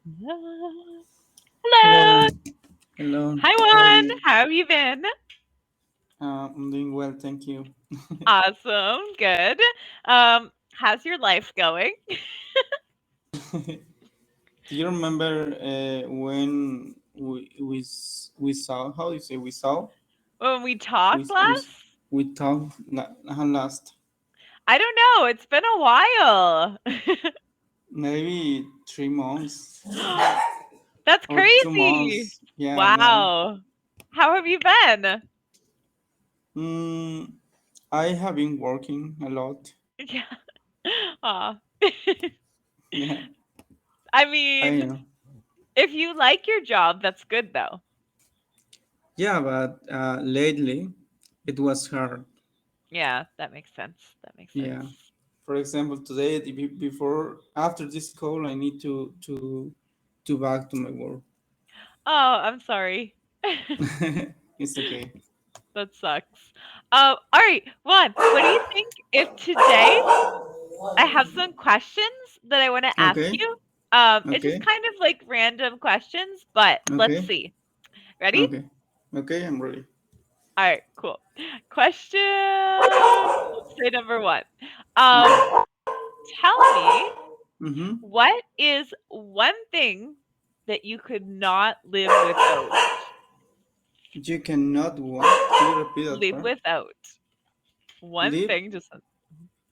Hello. Hello, hello. Hi, How are Juan. you? How have you been? I'm doing well, thank you. Awesome. Good. How's your life going? Do you remember when we saw? How do you say we saw? When we We talked we last? we talked last I don't know. It's been a while. maybe 3 months That's or two crazy. months. Yeah, I know. Wow. How have you been? Mm, I have been working a lot. Yeah. Aw. Yeah, I I mean, know. if you like your job, that's good though. Yeah, but lately it was hard. Yeah, that makes sense. That makes Yeah. sense. For example, today before after this call, I need to back to my work. Oh, I'm sorry. It's okay. That sucks. All right, Juan, what do you think if today I have some questions that I want to ask Okay. you? It's just Okay. kind of like random questions, but let's Okay. see. Ready? Okay. Okay. I'm ready. All right, cool. Question, let's say number one. Um, Okay. Tell me, Mm-hmm. what is one thing that you could not live without? You cannot what? Can you repeat that Live part? without. One Live thing, just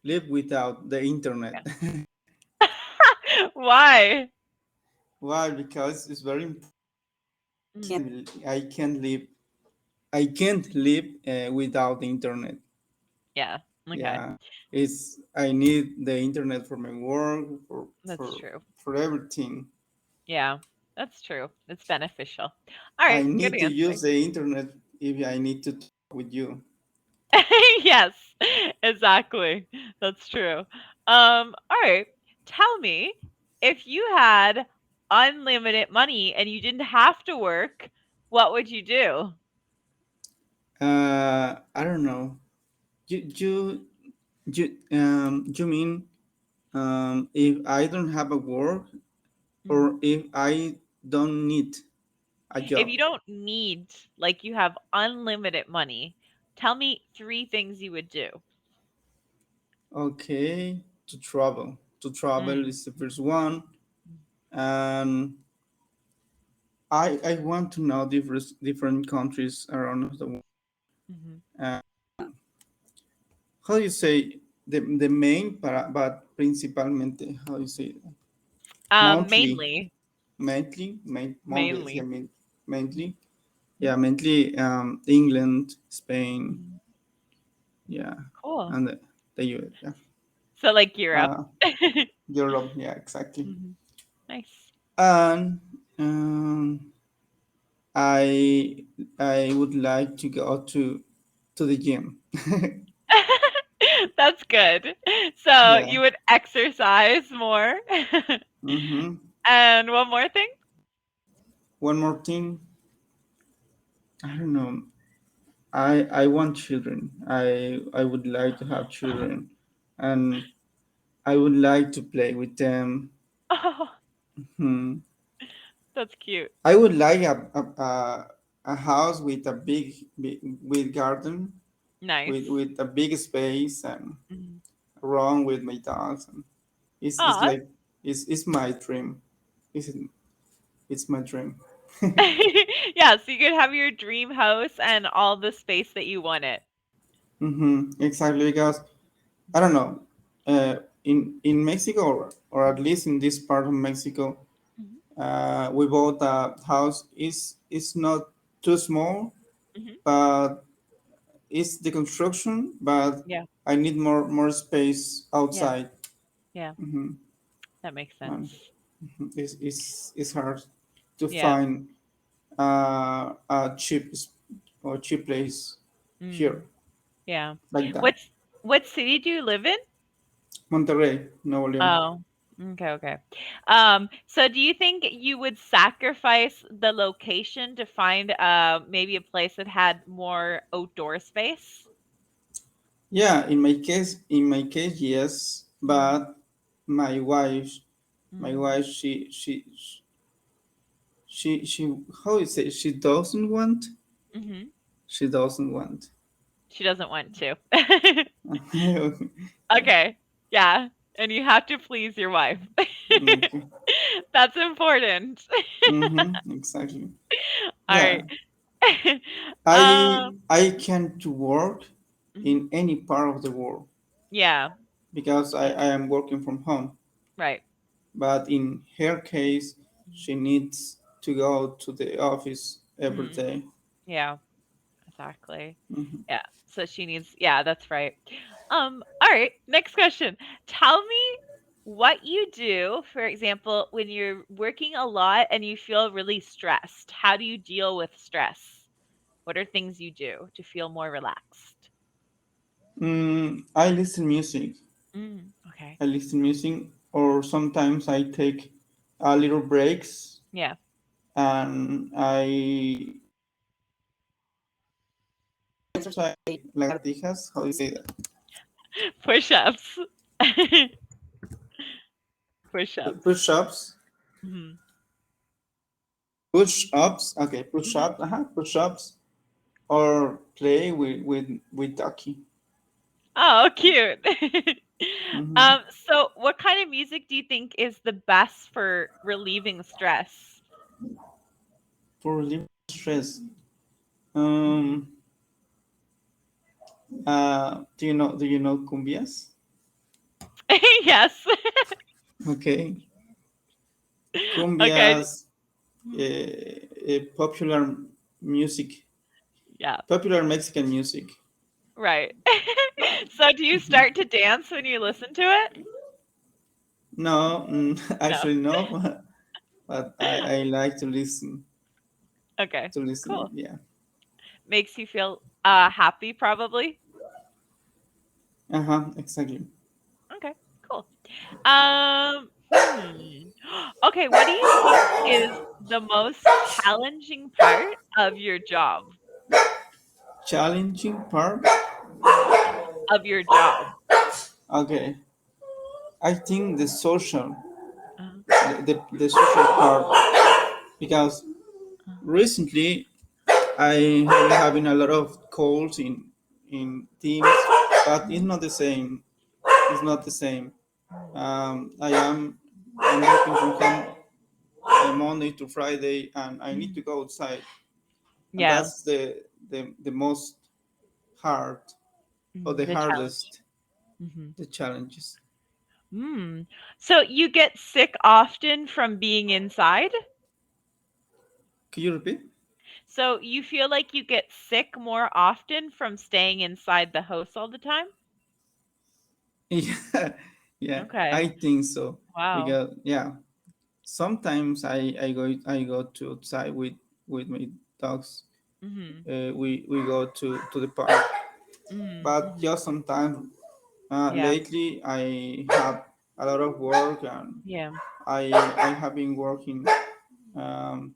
live without the internet. yeah. Why? Why? Because it's very important. Mm, I can't live. I can't live without the internet. yeah. Okay. Yeah, it's I need the internet for my work for That's for true. for everything. Yeah, that's true. It's beneficial. All I right, good need to answer. use the internet if I need to talk with you. Yes, exactly. That's true. All right. Tell me, if you had unlimited money and you didn't have to work, what would you do? I don't know. You mean if I don't have a work Mhm. or if I don't need a If job? you don't need, like you have unlimited money, tell me three things you would do. Okay, to travel. To travel Mm. is the first one, and I want to know different countries around the world. Mhm. Uh, how do you say the main but principalmente how do you say it? Monthly, Mainly, monthly, yeah, mainly. mainly, yeah, mainly England, Spain, Mhm. yeah, Cool. and the US, yeah, So like Europe. uh, Europe, yeah, exactly. Mhm. Nice. And I I would like to go to the gym. That's good. So Yeah. you would exercise more. Mm-hmm. And one more thing? One more thing, I don't know. I want children. I would like to have children, and I would like to play with them. Oh, Hmm. that's cute. I would like a house with a with garden Nice. with a big space and Mhm. around with my dogs. And it's Aw. like it's my dream. It's it's my dream. Yeah, so you could have your dream house and all the space that you wanted. Mm-hmm. Exactly because I don't know. In Mexico or at least in this part of Mexico, Mhm. we bought a house. Is not too small, Mhm. but it's the construction. But Yeah. I need more space Yeah. outside. Yeah. Mm-hmm. That makes And sense. it's hard to Yeah. find a cheap place Mm. here Yeah. like that. What's what city do you live in? Monterrey, Nuevo León. Oh, okay, okay. So do you think you would sacrifice the location to find maybe a place that had more outdoor space? Yeah, in my case, yes, Mhm. but my wife, my Mm. wife, she she how you say, she doesn't want, Hmm. she doesn't want. She doesn't want to. Yeah. Okay. Yeah. And you have to please your wife. Okay. That's important. Exactly. All Yeah. right. I can't work Mhm. in any part of the world Yeah. because Yeah. I am working from home. Right. But in her case, she needs to go to the office every Mhm. day. Yeah. Exactly. Mhm. Yeah. So she needs, yeah, that's right. All right, next question. Tell me what you do, for example, when you're working a lot and you feel really stressed. How do you deal with stress? What are things you do to feel more relaxed? I listen music. Okay. I listen music, or sometimes I take a little breaks Yeah. and I exercise lagartijas. How do you say that? Push-ups. Push-ups. Push-ups. Mhm. Push-ups. Okay, Mhm. push-ups. Push-ups. Or play with Ducky. Oh, cute. Hmm. So what kind of music do you think is the best for relieving stress? For relieving stress. Mhm. Um. Do you know cumbias? Yes. Okay. Okay. Cumbias. Mhm. Popular music. Yeah, Popular Mexican music. right. So do you Mhm. start to dance when you listen to it? No, No. actually no, but I like Okay, to listen. cool. Yeah. Makes you feel, happy probably? Exactly. Okay, cool. Okay, what do you think is the most challenging part of your job? Challenging part. Mhm. Of your job. Okay, I think Uh-huh, the social part, because uh-huh. recently I have been having a lot of calls in Teams, but it's Mhm, not the same. It's not the same. mhm. I'm working from home Monday to Friday, and I need to Mhm. go outside, and Yeah, that's the most hard, or the the challenge. hardest, Mhm. the challenges. Mm. So you get sick often from being inside? Can you repeat? So you feel like you get sick more often from staying inside the house all the time? Yeah, yeah, Okay. I think so. Wow. Because yeah, sometimes I go to outside with my dogs. Mhm. We go to the park, Mhm. but Mhm. just sometimes. Yeah. Lately, I have a lot of work, and Yeah. I have been working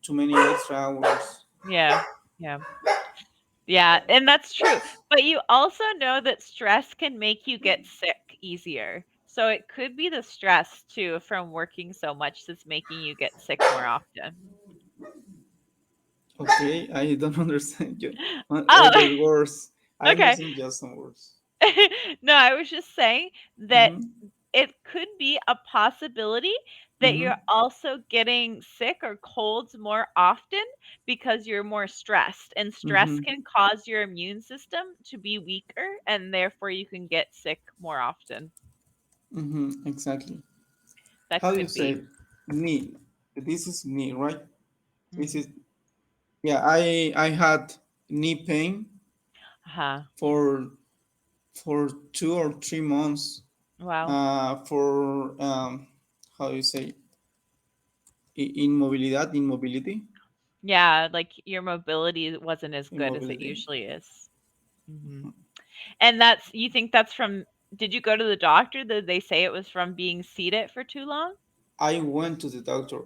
too many extra hours. Yeah. Yeah. Yeah, and that's true. But you also know that stress can make you get sick easier. So it could be the stress too from working so much that's making you get sick more often. Okay, I don't understand you. Oh, The words. I okay. understand just some words. No, I was just saying that Mm-hmm. it could be a possibility that Mm-hmm. you're also getting sick or colds more often because you're more stressed, and stress Mm-hmm. can cause your immune system to be weaker, and therefore you can get sick more often. Mm-hmm. Exactly. That How do you could be. say knee? This is knee, right? This Mhm. is, yeah. I had knee pain Uh-huh. for 2 or 3 months. Wow. For how do you say, immobility, Yeah, like your mobility wasn't as good as it immobility. usually is. Mhm. And that's, you think that's from, did you go to the doctor? Did they say it was from being seated for too long? I went to the doctor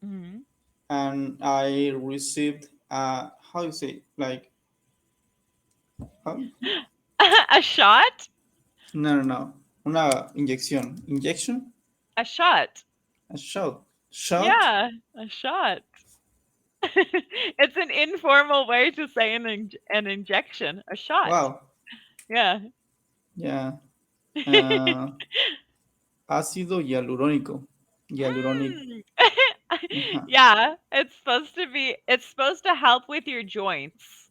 Mhm. and I received how you say, like, how? A shot? No, una injection, A shot. a shot, Yeah, a shot. It's an informal way to say an injection, a shot. Wow. Yeah. Yeah. Uh, Ácido hialurónico. Hyaluronic. Mm. Ajá. Yeah, it's supposed to help with your joints.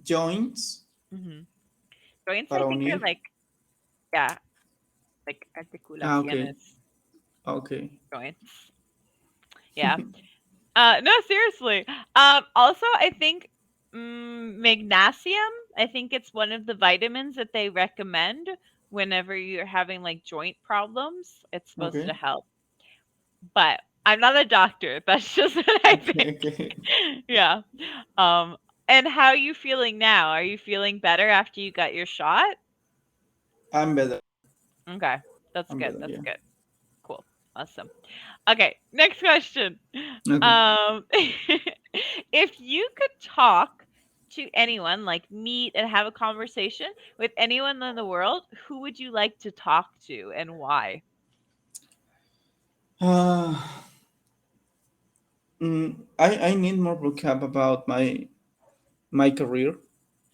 Joints. Mhm. Joints, I Para think, are unir. like, yeah, like Ah, ok. articulaciones, Ok. joints. Yeah. No, seriously. Also, I think magnesium, I think it's one of the vitamins that they recommend whenever you're having like joint problems. It's Ok. supposed to help. But I'm not a doctor. That's just what I Ok. think. Ok. Yeah. Um, and how are you feeling now? Are you feeling better after you got your shot? I'm better. Okay. That's I'm good. better. That's Yeah. good. Cool. Awesome. Okay, next question. Okay. Um, if you could talk to anyone, like meet and have a conversation with anyone in the world, who would you like to talk to and why? Uh, I need more vocab about my career.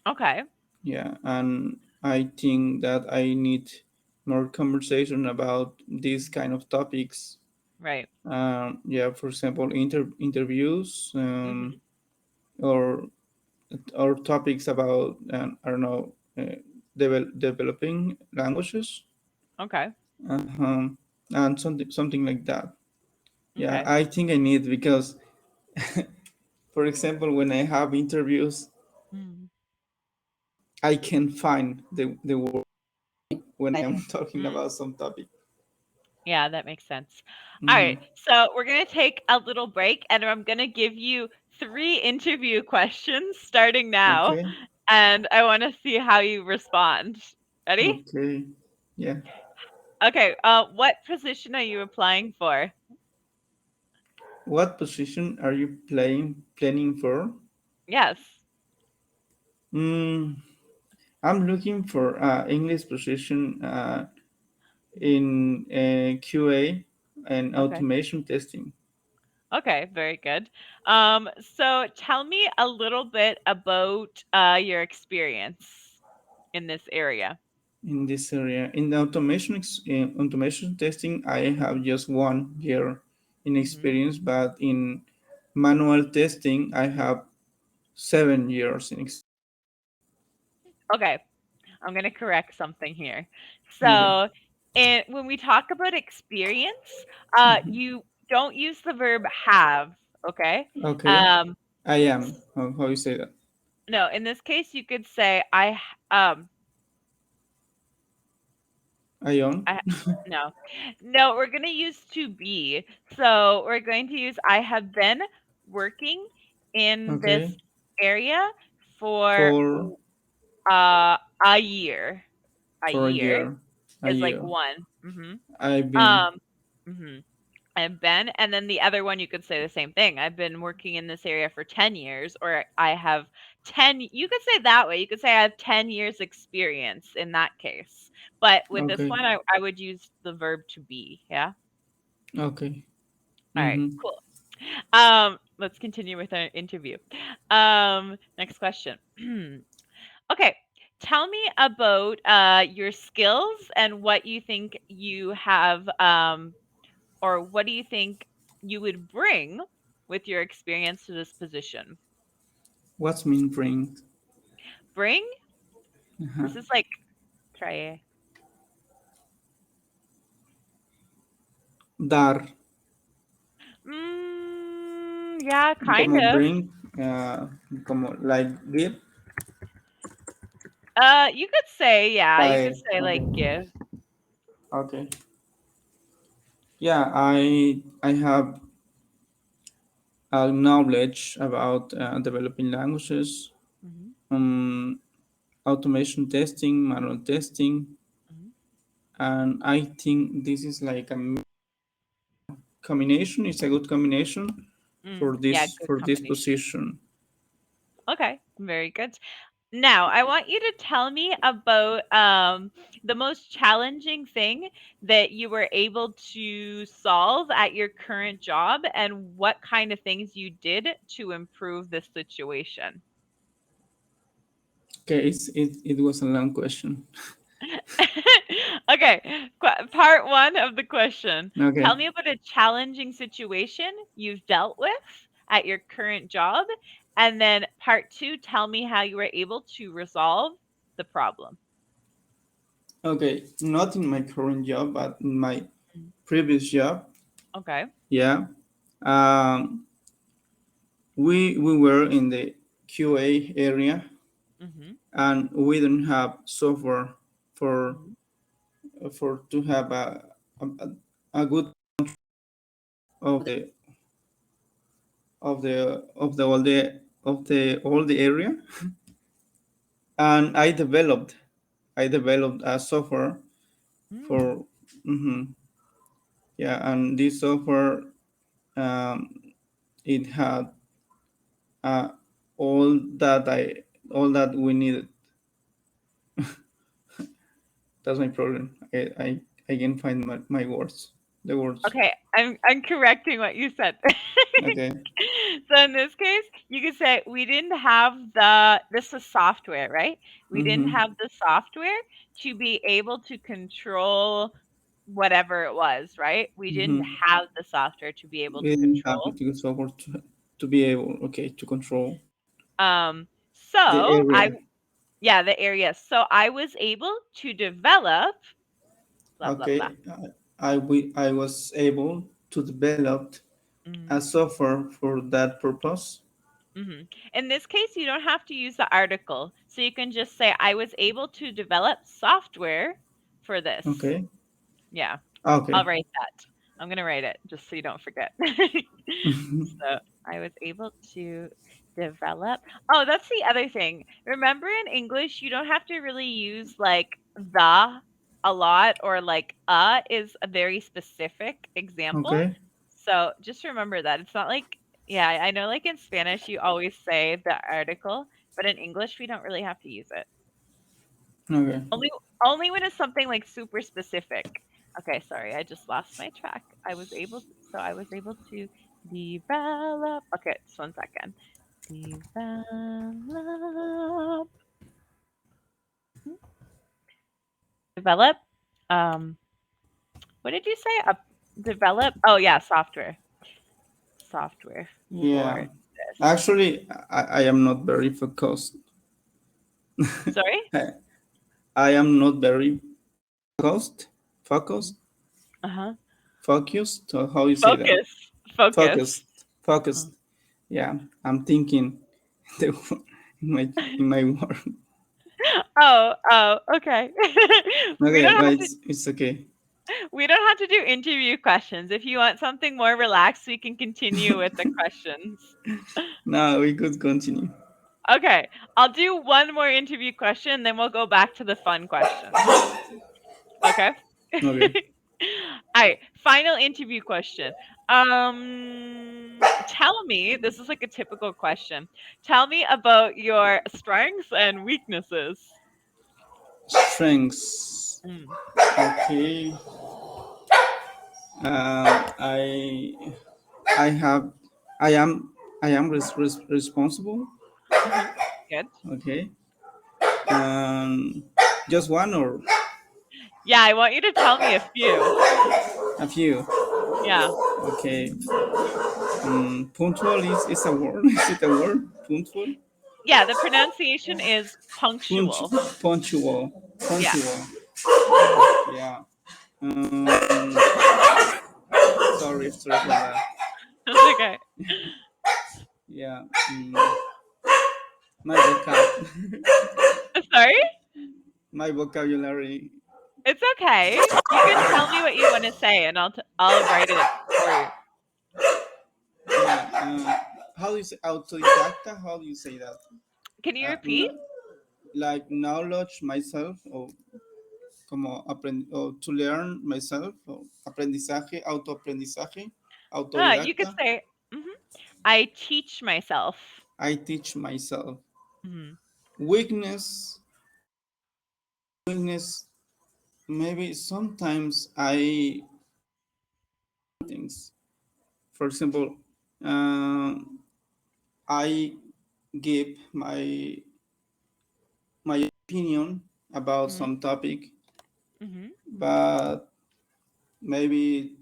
Okay, Yeah, and I think that I need more conversation about these kind of topics. right. Yeah, for example, interviews, Hmm. or topics about, I don't know, developing languages, Okay, um, and something like that. Yeah, okay. I think I need, because, for example, when I have interviews, Mm. I can find the word when I am talking Mm. about some topic. Yeah, that makes sense. All Hmm. right, so we're gonna take a little break, and I'm gonna give you three interview questions starting now, Okay. and I want to see how you respond. Ready? Okay. Yeah. Okay, what position are you applying for? What position are you planning for? Yes. Mm, I'm looking for English position in QA and Okay. automation testing. Okay, very good. So tell me a little bit about your experience in this area. In this area. In the automation testing, I have just 1 year in Hmm. experience, but in manual testing, I have 7 years in experience. Okay, I'm going to correct something here. Okay. So, when we talk about experience, Mhm. you don't use the verb have, okay? Okay. Um, I am. How you say that? no, in this case, you could say I own. I no. No, we're gonna use to be. So we're going to use I have been working in this Okay. area for For a year. A a year year. A is like year. one. Mhm. I've been. Um mhm. I've been, and then the other one you could say the same thing. I've been working in this area for 10 years, or I have 10, you could say it that way. You could say I have 10 years experience in that case. But with this Okay. one, I would use the verb to be. Yeah. Okay. All right. Mm-hmm. Cool. Let's continue with our interview. Next question. Okay. Tell me about your skills and what you think you have, or what do you think you would bring with your experience to this position? What's mean bring? Bring? Uh-huh. This is like try. Dar. Yeah, kind Como of. bring. Como like give. You could say, yeah, you could Traer. say Okay. like give. Okay. Yeah, I have knowledge about developing languages, Hmm. um, automation testing, manual testing, Hmm. and I think this is like a combination. It's a good combination Yeah, good for this combination. position. Okay, very good. Now, I want you to tell me about the most challenging thing that you were able to solve at your current job and what kind of things you did to improve the situation. Okay, it was a long question. Okay, part one of the question. Okay, Tell me about a challenging situation you've dealt with at your current job. And then part two, tell me how you were able to resolve the problem. okay, not in my current job, but in my Mm. previous job. Okay. Yeah, um, we were in the QA area, Mm-hmm. and we didn't have software for Mm-hmm. to have a, a good of all the area, and I developed a software Mm. for mhm, yeah, and this software, um, it had uh, all that I all that we needed. That's my problem. I can find my words, the words. Okay, I'm correcting what you said. Okay. So in this case, you could say we didn't have the this is software, right? We didn't Mm-hmm. have the software to be able to control whatever it was, right? We didn't Mm-hmm. have the software to be able We to didn't have control. the software to be able, okay, to control the So I area. yeah, the area. So I was able to develop blah blah blah. Okay, I was able to develop Mhm. a software for that purpose. Mhm. In this case, you don't have to use the article. So you can just say, I was able to develop software for this. Okay. Yeah, I'll Okay. write that. I'm going to write it just so you don't forget. So I was able to develop. Oh, that's the other thing. Remember in English, you don't have to really use like the a lot or like is a very specific example. Okay. So just remember that. It's not like, yeah, I know like in Spanish you always say the article, but in English we don't really have to use it. Okay. Only only when it's something like super specific. Okay, sorry, I just lost my track. I was able to develop. Okay, just one second. Develop. Develop. Um, what did you say? Develop. Oh yeah, software. Software Yeah. for this. Actually, I am not very focused. Sorry. I, I am not very focused. Focused. Uh huh. Focused. Or how you say that? Focus. Focus. Focused. Focused. Yeah. I'm thinking the, in my word. Oh, oh, okay. we Okay, don't but have to it's okay. we don't have to do interview questions. If you want something more relaxed, we can continue with the questions. Now we could continue. Okay, I'll do one more interview question, then we'll go back to the fun questions. Okay? Okay. Alright, final interview question. Tell me, this is like a typical question. Tell me about your strengths and weaknesses. Strengths. Mm, Okay. I have I am responsible. mhm, good. Okay. Um, just one or Yeah, I want you to tell me a few. a few. Yeah. Okay. Punctual is a word. Is it a word? Punctual. Yeah, the pronunciation is punctual. Punctual. Yeah. Punctual. Mhm. Yeah. Um, sorry for that. That's okay. Yeah. My vocab. Sorry? My vocabulary. It's okay. You can tell me what you wanna say, and I'll write it for you. Yeah. How do you say autodidacta? How do you say that? Can you Uh, repeat? kn- like knowledge myself o como o to learn myself o aprendizaje, autoaprendizaje, You could autodidacta. say, mhm, "I teach myself." I teach myself. Mhm. Weakness, weakness. Maybe sometimes I things. For example, uh, I give my opinion about Mhm. some topic, Mhm. but maybe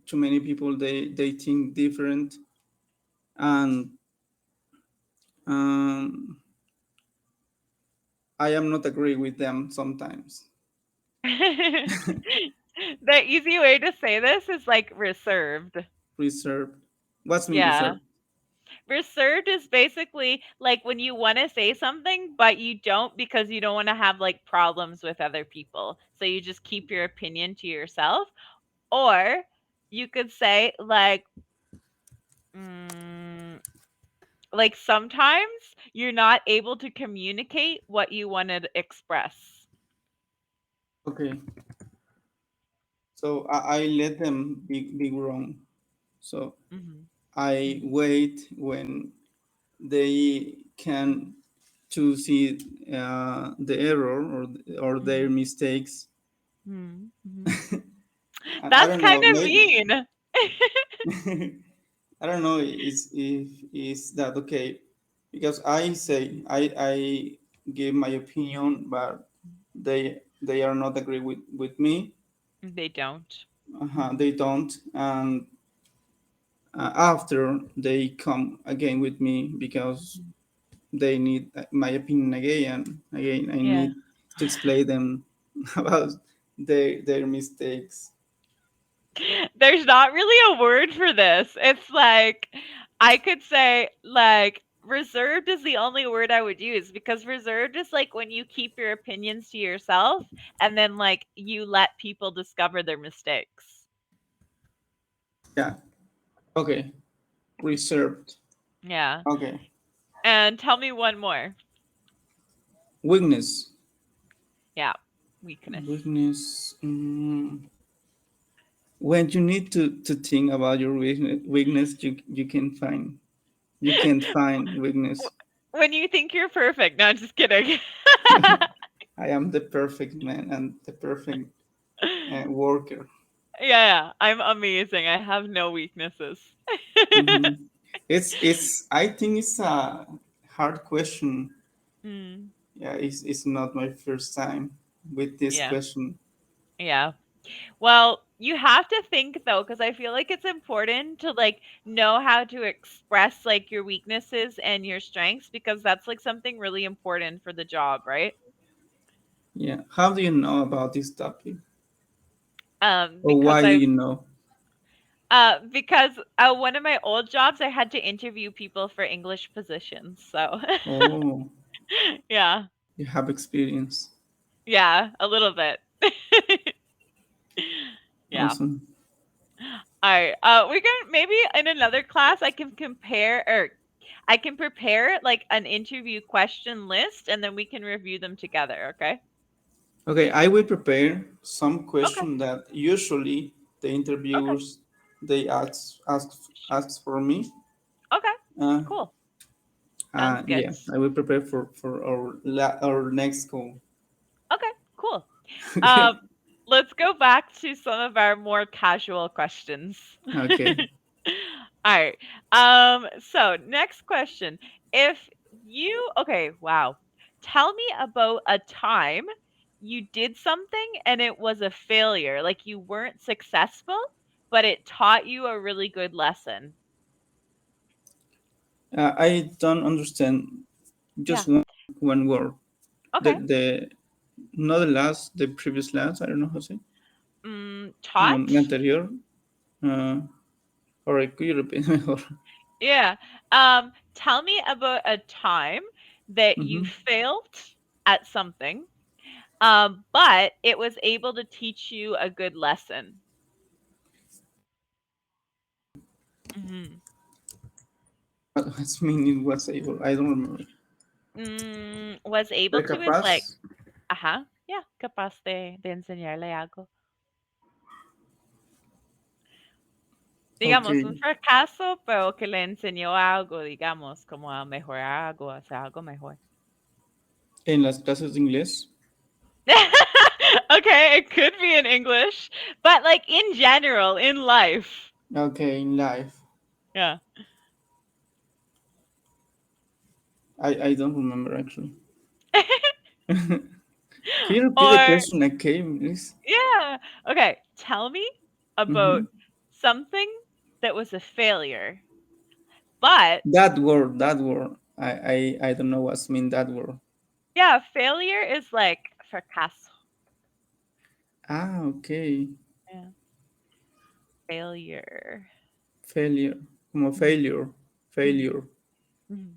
too many people they think different, and um, I am not agree with them sometimes. The easy way to say this is like reserved. Reserved. What's mean Yeah. reserved? Reserved is basically like when you want to say something, but you don't because you don't want to have like problems with other people. So you just keep your opinion to yourself. Or you could say mm, like sometimes you're not able to communicate what you want to express. Okay, so I let them be wrong. So Mhm. I Mhm. wait when they can to see the error or their Mhm. mistakes. Mhm. Mhm. I That's don't kind know. of Maybe mean. I don't know. Is that okay? Because I say I give my opinion, but they are not agree with me. They don't. They don't, and after they come again with me because Mhm. they need my opinion again. Again, I Yeah. need to explain them about their mistakes. There's not really a word for this. It's like I could say like reserved is the only word I would use because reserved is like when you keep your opinions to yourself and then like you let people discover their mistakes. Yeah. Okay. Reserved. Yeah. Okay. And tell me one more. Weakness. Yeah. Weakness. Weakness. When you need to think about your weakness, you can find you can't find weakness. When you think you're perfect. No, I'm just kidding. I am the perfect man and the perfect worker. Yeah, I'm amazing. I have no weaknesses. Hmm. It's. I think it's a hard question. Mm, Yeah, it's not my first time with this yeah. question. Yeah. Well, you have to think though, because I feel like it's important to like know how to express like your weaknesses and your strengths because that's like something really important for the job, right? Yeah. How do you know about this topic? Or Because why do you know? one of my old jobs I had to interview people for English positions. So Oh, yeah. you have experience. Yeah, a little bit. Yeah. Awesome. Alright, we can maybe in another class I can compare or I can prepare like an interview question list and then we can review them together, okay? Okay, I will prepare some Okay. question that usually the Okay. interviewers they Sure. asks for me. Okay. Uh, Cool. Sounds good. yeah, I will prepare for our next call. Okay, cool. Um, Okay, let's go back to some of our more casual questions. okay. Alright. So next question. If you okay, wow. Tell me about a time you did something and it was a failure, like you weren't successful, but it taught you a really good lesson. I don't understand Yeah. just one word. Okay. The not the last, the previous last. I don't know how to say. Taught? Anterior. Uh, or could you repeat mejor? Yeah. Tell me about a time that you Mhm. failed at something, but it was able to teach you a good lesson. Mhm. What's meaning was able? I don't remember. Was able Fue to is like, capaz. ajá, yeah, capaz de enseñarle algo. Digamos, un Okay. fracaso, pero que le enseñó algo, digamos, como a mejorar algo, hacer algo mejor. En las clases de inglés. Okay, it could be in English, but like in general, in life. Okay, in life. Yeah. I don't remember actually. Can you repeat the Or question again, please? yeah. Okay, tell me about Mm-hmm. something that was a failure, but That word. I don't know what's mean that word. yeah, failure is like fracaso. Ah, okay. Yeah, failure. Failure. Como Mhm, failure. mhm, Failure. mhm.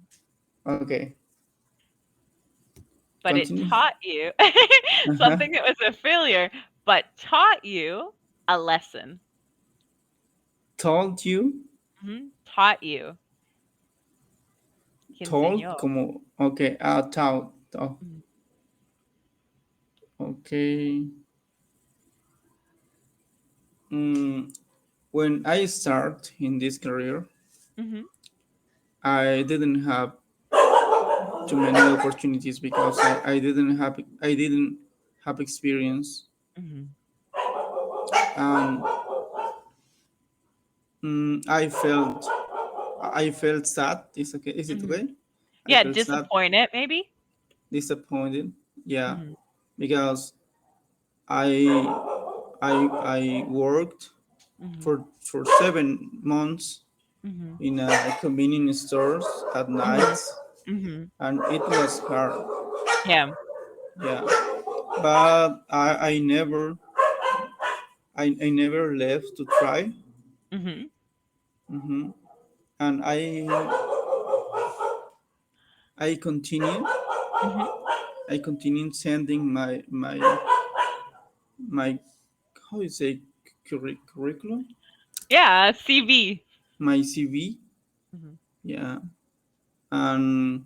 Okay. But it Continue. taught you Uh-huh. something that was a failure, but taught you a lesson. Told you. Taught you. Que Told enseñó. como. Okay. Ah, taught. Oh, Mhm, okay. Mm, when I start in this career, mhm, I didn't have too many opportunities because I didn't have experience. mhm, Um, I felt sad. Is okay? Is it mhm. okay? I Yeah, felt sad, disappointed maybe? disappointed. Yeah, Mhm, because I I worked mhm, for 7 months mhm, in a convenience stores at mhm, nights, mhm. and it was hard. Yeah. Yeah, but I never left to try. Mhm, Hmm. And I continue mhm. I continue sending my how you say curriculum, Yeah, CV. my CV. Mhm, Yeah, and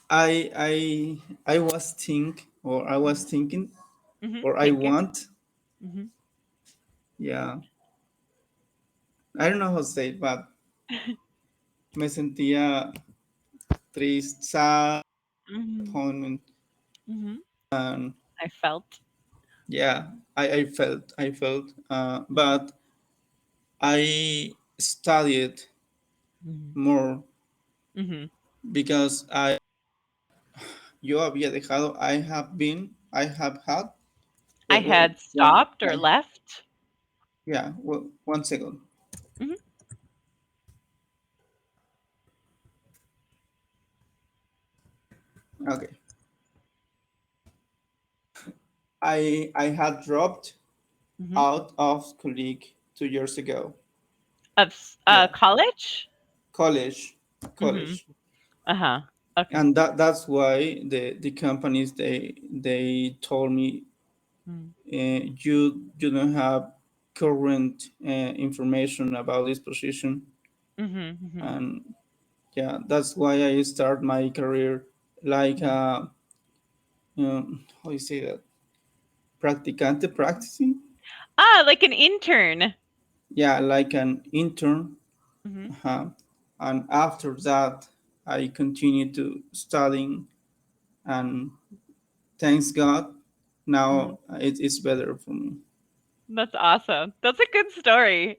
I was I was mhm, thinking, mhm. or I Thinking. want. Mhm. Yeah, I don't know how to say it, but me sentía triste, sad, Mhm, disappointment, mhm. and I felt. yeah, I felt, but I studied Mhm, more mhm. because yo había dejado, I have had, I wait, wait, had stopped or I, left. yeah, well, 1 second. Mhm, Okay. I had dropped mhm. out of colleague 2 years ago. Of Yeah, college? college, Mhm. college, Uh-huh. Okay. and that's why the companies they told me, Mhm, you don't have current information about this position, mhm, mhm, and yeah, that's why I start my career like mhm. how you say that, practicante practicing. Ah, like an intern. Yeah, like an intern. Mhm, uh And after that, I continue to studying, and thanks God, mhm. now it's better for me. That's awesome. That's a good story.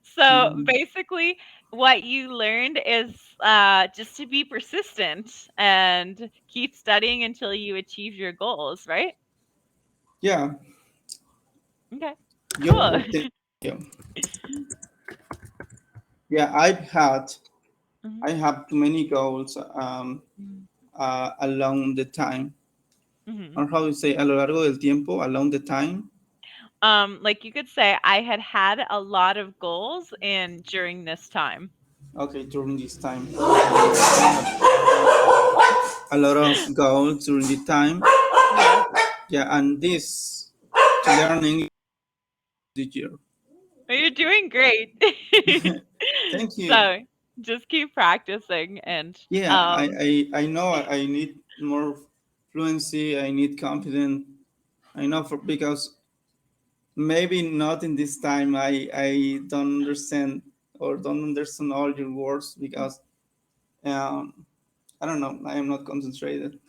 So, Mm, basically, what you learned is, just to be persistent and keep studying until you achieve your goals, right? yeah, Okay, yo cool. te- yeah, yeah. Mhm, I have too many goals mhm, along the time, mhm. or how you say, a lo largo del tiempo, along the time. Like you could say, I had a lot of goals in during this time. Okay, during this time, I have a lot of goals during the time. Yeah. Yeah, and this to learn English this year. You're doing great. Thank you. So, just keep practicing and, Yeah, I know I need more fluency. I need confidence. I know for because maybe not in this time. I don't understand or don't understand all your words because um, I don't know. I am not concentrated.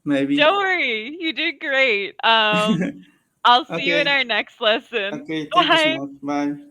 Maybe. Don't worry, you did great. I'll see you in Okay. our next lesson. Okay. Thank you so Bye. much. Bye.